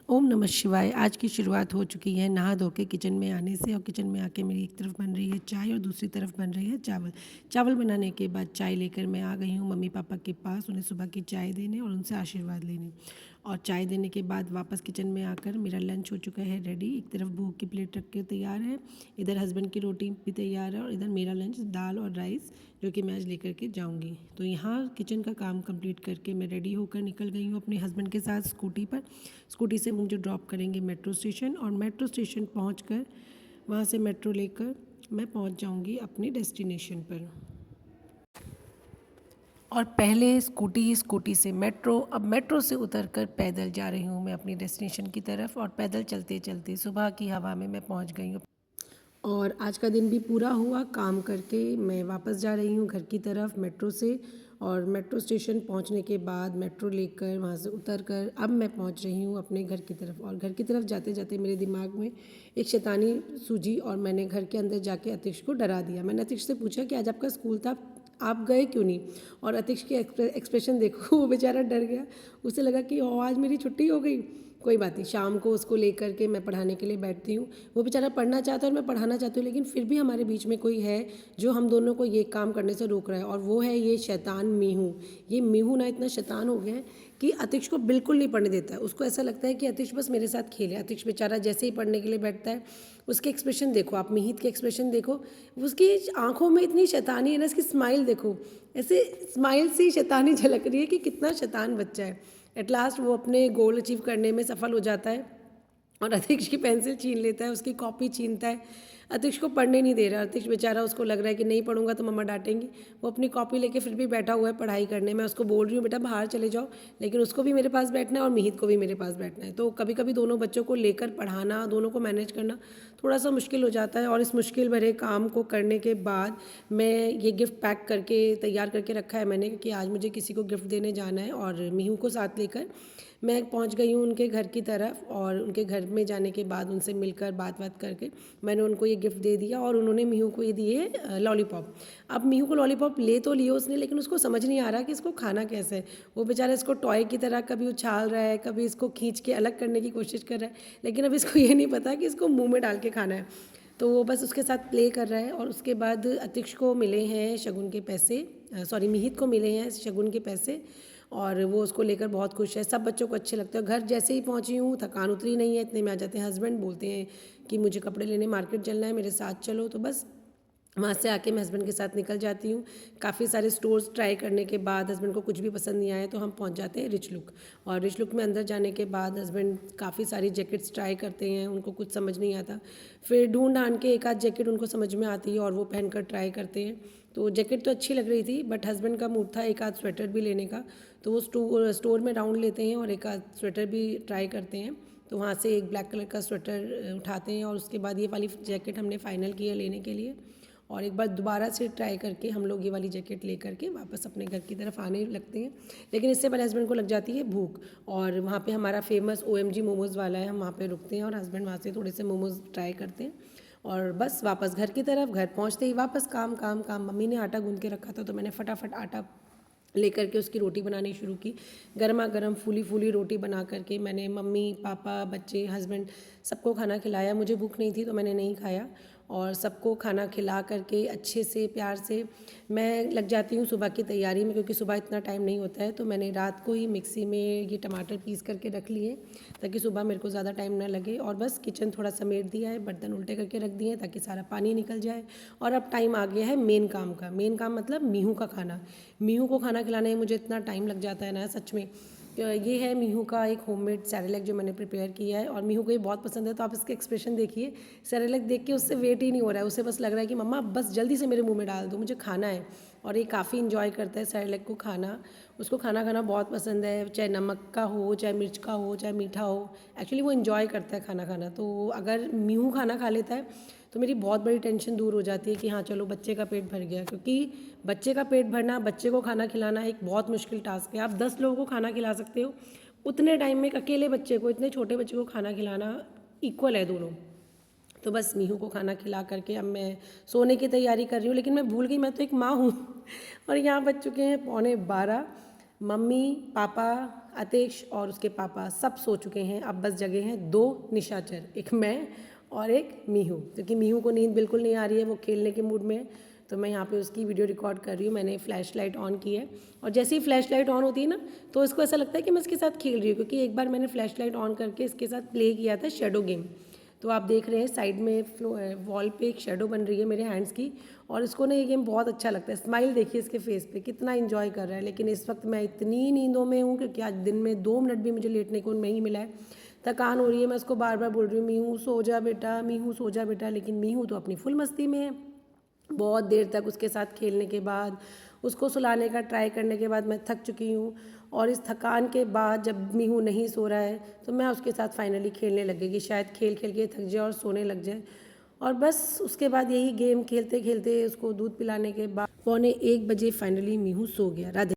ओम नमः शिवाय। आज की शुरुआत हो चुकी है नहा धो के किचन में आने से और किचन में आके मेरी एक तरफ बन रही है चाय और दूसरी तरफ बन रही है चावल। चावल बनाने के बाद चाय लेकर मैं आ गई हूँ मम्मी पापा के पास उन्हें सुबह की चाय देने और उनसे आशीर्वाद लेने। और चाय देने के बाद वापस किचन में आकर मेरा लंच हो चुका है रेडी। एक तरफ भूख की प्लेट रख के तैयार है, इधर हस्बैंड की रोटी भी तैयार है और इधर मेरा लंच दाल और राइस जो कि मैं आज लेकर के जाऊंगी। तो यहाँ किचन का काम कंप्लीट करके मैं रेडी होकर निकल गई हूँ अपने हस्बैंड के साथ स्कूटी पर। स्कूटी से मुझे ड्रॉप करेंगे मेट्रो स्टेशन और मेट्रो स्टेशन पहुँचकर वहाँ से मेट्रो लेकर मैं पहुँच जाऊँगी अपने डेस्टिनेशन पर। और पहले स्कूटी से मेट्रो, अब मेट्रो से उतरकर पैदल जा रही हूँ मैं अपनी डेस्टिनेशन की तरफ और पैदल चलते चलते सुबह की हवा में मैं पहुँच गई हूँ। और आज का दिन भी पूरा हुआ काम करके मैं वापस जा रही हूँ घर की तरफ मेट्रो से। और मेट्रो स्टेशन पहुँचने के बाद मेट्रो लेकर वहाँ से उतर कर अब मैं पहुँच रही हूँ अपने घर की तरफ। और घर की तरफ जाते जाते मेरे दिमाग में एक शैतानी सूझी और मैंने घर के अंदर जाके अतिश को डरा दिया। मैंने अतिश से पूछा कि आज आपका स्कूल था, आप गए क्यों नहीं? और अतिश के एक्सप्रेशन देखो वो बेचारा डर गया। उसे लगा कि ओ आज मेरी छुट्टी हो गई। कोई बात नहीं, शाम को उसको लेकर के मैं पढ़ाने के लिए बैठती हूँ। वो बेचारा पढ़ना चाहता है और मैं पढ़ाना चाहती हूँ, लेकिन फिर भी हमारे बीच में कोई है जो हम दोनों को ये काम करने से रोक रहा है और वो है ये शैतान मीहू। ये मीहू ना इतना शैतान हो गया है कि अतिश को बिल्कुल नहीं पढ़ने देता है। उसको ऐसा लगता है कि अतिश बस मेरे साथ खेले। अतिश बेचारा जैसे ही पढ़ने के लिए बैठता है उसके एक्सप्रेशन देखो, आप मिहित के एक्सप्रेशन देखो, उसकी आंखों में इतनी शैतानी है ना, इसकी स्माइल देखो, ऐसे स्माइल से ही शैतानी झलक रही है कि कितना शैतान बच्चा है। एट लास्ट वो अपने गोल अचीव करने में सफल हो जाता है और अतिश की पेंसिल छीन लेता है, उसकी कॉपी छीनता है। अतिश को पढ़ने नहीं दे रहा। अतिश बेचारा, उसको लग रहा है कि नहीं पढ़ूंगा तो मम्मा डांटेंगी। वो अपनी कॉपी लेके फिर भी बैठा हुआ है पढ़ाई करने। मैं उसको बोल रही हूँ बेटा बाहर चले जाओ, लेकिन उसको भी मेरे पास बैठना है और मिहित को भी मेरे पास बैठना है। तो कभी कभी दोनों बच्चों को लेकर पढ़ाना, दोनों को मैनेज करना थोड़ा सा मुश्किल हो जाता है। और इस मुश्किल भरे काम को करने के बाद मैं ये गिफ्ट पैक करके तैयार करके रखा है मैंने कि आज मुझे किसी को गिफ्ट देने जाना है। और मीहू को साथ लेकर मैं पहुंच गई हूँ उनके घर की तरफ। और उनके घर में जाने के बाद उनसे मिलकर बात करके मैंने उनको ये गिफ्ट दे दिया और उन्होंने मीहू को ये दिए लॉलीपॉप। अब मीहू को लॉलीपॉप ले तो लिया उसने, लेकिन उसको समझ नहीं आ रहा कि इसको खाना कैसे है। वो बेचारा इसको टॉय की तरह कभी उछाल रहा है, कभी इसको खींच के अलग करने की कोशिश कर रहा है, लेकिन अब इसको ये नहीं पता कि इसको मुँह में डाल के खाना है। तो वो बस उसके साथ प्ले कर रहा है। और उसके बाद अतिश को मिले हैं शगुन के पैसे, सॉरी मिहित को मिले हैं शगुन के पैसे और वो उसको लेकर बहुत खुश है। सब बच्चों को अच्छे लगते हैं। घर जैसे ही पहुंची हूँ, थकान उतरी नहीं है, इतने में आ जाते हैं हस्बैंड, बोलते हैं कि मुझे कपड़े लेने मार्केट चलना है, मेरे साथ चलो। तो बस वहाँ से आके मैं हस्बैंड के साथ निकल जाती हूँ। काफ़ी सारे स्टोर्स ट्राई करने के बाद हस्बैंड को कुछ भी पसंद नहीं आया तो हम पहुँच जाते हैं रिच लुक। और रिच लुक में अंदर जाने के बाद हस्बैंड काफ़ी सारी जैकेट्स ट्राई करते हैं, उनको कुछ समझ नहीं आता। फिर ढूंढ ढांड के एक आध जैकेट उनको समझ में आती है और वो पहनकर ट्राई करते हैं। तो जैकेट तो अच्छी लग रही थी, बट हस्बैंड का मूड था एक आध स्वेटर भी लेने का। तो वो स्टोर में राउंड लेते हैं और एक आध स्वेटर भी ट्राई करते हैं। तो वहाँ से एक ब्लैक कलर का स्वेटर उठाते हैं और उसके बाद ये वाली जैकेट हमने फ़ाइनल किया लेने के लिए। और एक बार दोबारा से ट्राई करके हम लोग ये वाली जैकेट ले करके वापस अपने घर की तरफ आने लगते हैं। लेकिन इससे पहले हस्बैंड को लग जाती है भूख और वहाँ पे हमारा फेमस OMG मोमोज़ वाला है, हम वहाँ पे रुकते हैं और हस्बैंड वहाँ से थोड़े से मोमोज़ ट्राई करते हैं और बस वापस घर की तरफ। घर पहुँचते ही वापस काम काम काम। मम्मी ने आटा गूँध के रखा था तो मैंने फटाफट आटा लेकर के उसकी रोटी बनानी शुरू की। गर्मा गर्म फूली फूली रोटी बना करके मैंने मम्मी पापा बच्चे हस्बैंड सबको खाना खिलाया। मुझे भूख नहीं थी तो मैंने नहीं खाया और सबको खाना खिला करके अच्छे से प्यार से मैं लग जाती हूँ सुबह की तैयारी में, क्योंकि सुबह इतना टाइम नहीं होता है। तो मैंने रात को ही मिक्सी में ये टमाटर पीस करके रख लिए ताकि सुबह मेरे को ज़्यादा टाइम ना लगे। और बस किचन थोड़ा समेट दिया है, बर्तन उल्टे करके रख दिए हैं ताकि सारा पानी निकल जाए। और अब टाइम आ गया है मेन काम का। मेन काम मतलब मीहू का खाना। मीहू को खाना खिलाने में मुझे इतना टाइम लग जाता है ना सच में। ये है मीहू का एक होममेड सेरेलैक जो मैंने प्रिपेयर किया है और मीहू को ये बहुत पसंद है। तो आप इसके एक्सप्रेशन देखिए, सेरेलैक देख के उससे वेट ही नहीं हो रहा है, उसे बस लग रहा है कि मम्मा बस जल्दी से मेरे मुंह में डाल दो, मुझे खाना है। और ये काफ़ी इन्जॉय करता है सेरेलैक को खाना। उसको खाना खाना बहुत पसंद है, चाहे नमक का हो, चाहे मिर्च का हो, चाहे मीठा हो। एक्चुअली वो इन्जॉय करता है खाना खाना। तो अगर मीहू खाना खा लेता है तो मेरी बहुत बड़ी टेंशन दूर हो जाती है कि हाँ चलो बच्चे का पेट भर गया। क्योंकि बच्चे का पेट भरना, बच्चे को खाना खिलाना एक बहुत मुश्किल टास्क है। आप 10 लोगों को खाना खिला सकते हो, उतने टाइम में एक अकेले बच्चे को, इतने छोटे बच्चे को खाना खिलाना इक्वल है दोनों। तो बस मीहू को खाना खिला करके अब मैं सोने की तैयारी कर रही हूँ। लेकिन मैं भूल गई मैं तो एक माँ हूँ और यहाँ बज चुके हैं 11:15। मम्मी, पापा, अतिश और उसके पापा सब सो चुके हैं। अब बस जगे हैं 2 निशाचर, एक मैं और एक मीहू, क्योंकि मीहू को नींद बिल्कुल नहीं आ रही है, वो खेलने के मूड में है। तो मैं यहाँ पे उसकी वीडियो रिकॉर्ड कर रही हूँ। मैंने फ्लैश लाइट ऑन की है और जैसे ही फ्लैश लाइट ऑन होती है ना, तो इसको ऐसा लगता है कि मैं इसके साथ खेल रही हूँ, क्योंकि एक बार मैंने फ्लैश लाइट ऑन करके इसके साथ प्ले किया था शेडो गेम। तो आप देख रहे हैं साइड में वॉल पे एक शेडो बन रही है मेरे हैंड्स की, और इसको ना ये गेम बहुत अच्छा लगता है। स्माइल देखिए इसके फेस पे, कितना एंजॉय कर रहा है। लेकिन इस वक्त मैं इतनी नींदों में हूँ, क्योंकि आज दिन में 2 मिनट भी मुझे लेटने को नहीं मिला है। थकान हो रही है, मैं उसको बार बार बोल रही हूँ मीहू सो जा बेटा, मीहू सो जा बेटा, लेकिन मीहू तो अपनी फुल मस्ती में है। बहुत देर तक उसके साथ खेलने के बाद, उसको सुलाने का ट्राई करने के बाद मैं थक चुकी हूँ। और इस थकान के बाद जब मीहू नहीं सो रहा है, तो मैं उसके साथ फाइनली खेलने लगेगी। शायद खेल खेल के थक जाए और सोने लग जाए। और बस उसके बाद यही गेम खेलते खेलते उसको दूध पिलाने के बाद 12:45 बजे फाइनली मीहू सो गया। राधे।